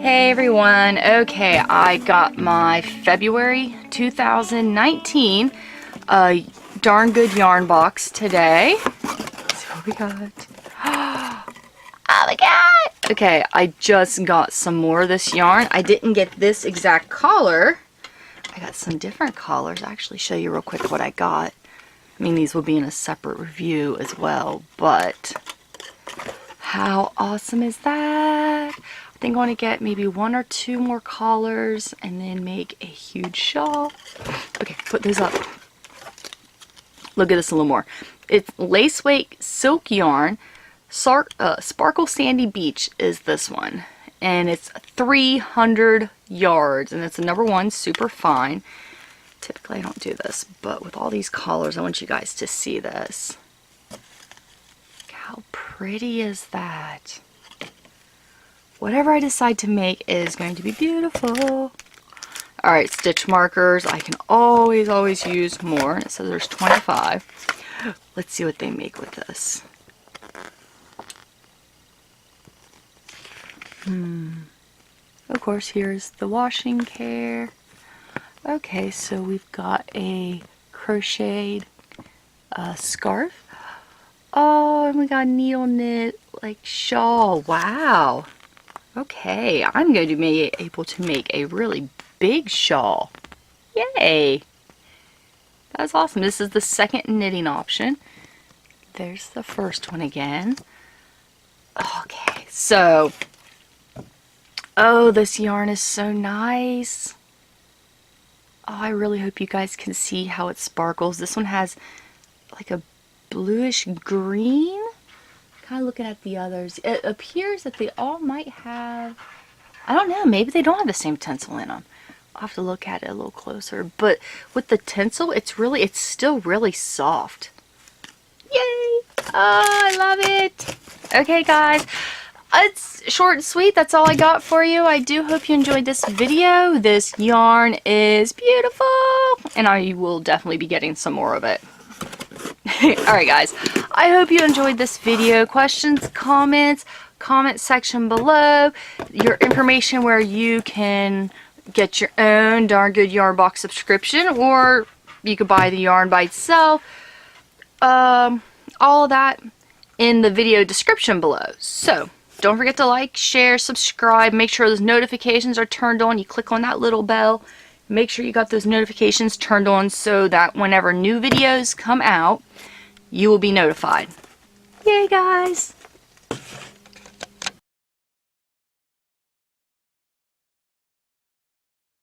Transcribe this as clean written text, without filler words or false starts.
Hey everyone, okay, I got my February 2019 darn good yarn box today. Let's see what we got. Oh my god! Okay, I just got some more of this yarn. I didn't get this exact collar. I got some different collars. I'll actually show you real quick what I got. I mean, these will be in a separate review as well, but how awesome is that? I think I want to get maybe 1 or 2 more collars and then make a huge shawl. Okay, put this up. Look at this a little more. It's lace weight silk yarn. Sparkle Sandy Beach is this one. And it's 300 yards. And it's a #1 super fine. Typically I don't do this, but with all these collars, I want you guys to see this. How pretty is that? Whatever I decide to make is going to be beautiful. Alright, stitch markers. I can always use more. It says there's 25. Let's see what they make with this. Of course, here's the washing care. Okay, so we've got a crocheted scarf. Oh, and we got a needle knit like shawl. Wow. Okay, I'm going to be able to make a really big shawl. Yay! That's awesome. This is the second knitting option. There's the first one again. Okay, so, oh, this yarn is so nice. Oh, I really hope you guys can see how it sparkles. This one has like a bluish green. Kind of looking at the others, it appears that they all might have, I don't know, maybe they don't have the same tinsel in them. I'll have to look at it a little closer, but with the tinsel, it's still really soft. Yay! Oh, I love it. Okay guys, it's short and sweet. That's all I got for you. I do hope you enjoyed this video. This yarn is beautiful, and I will definitely be getting some more of it. Alright guys, I hope you enjoyed this video. Questions, comments, comment section below. Your information where you can get your own darn good yarn box subscription, or you could buy the yarn by itself. All of that in the video description below. So don't forget to like, share, subscribe. Make sure those notifications are turned on. You click on that little bell. Make sure you got those notifications turned on so that whenever new videos come out, you will be notified. Yay, guys!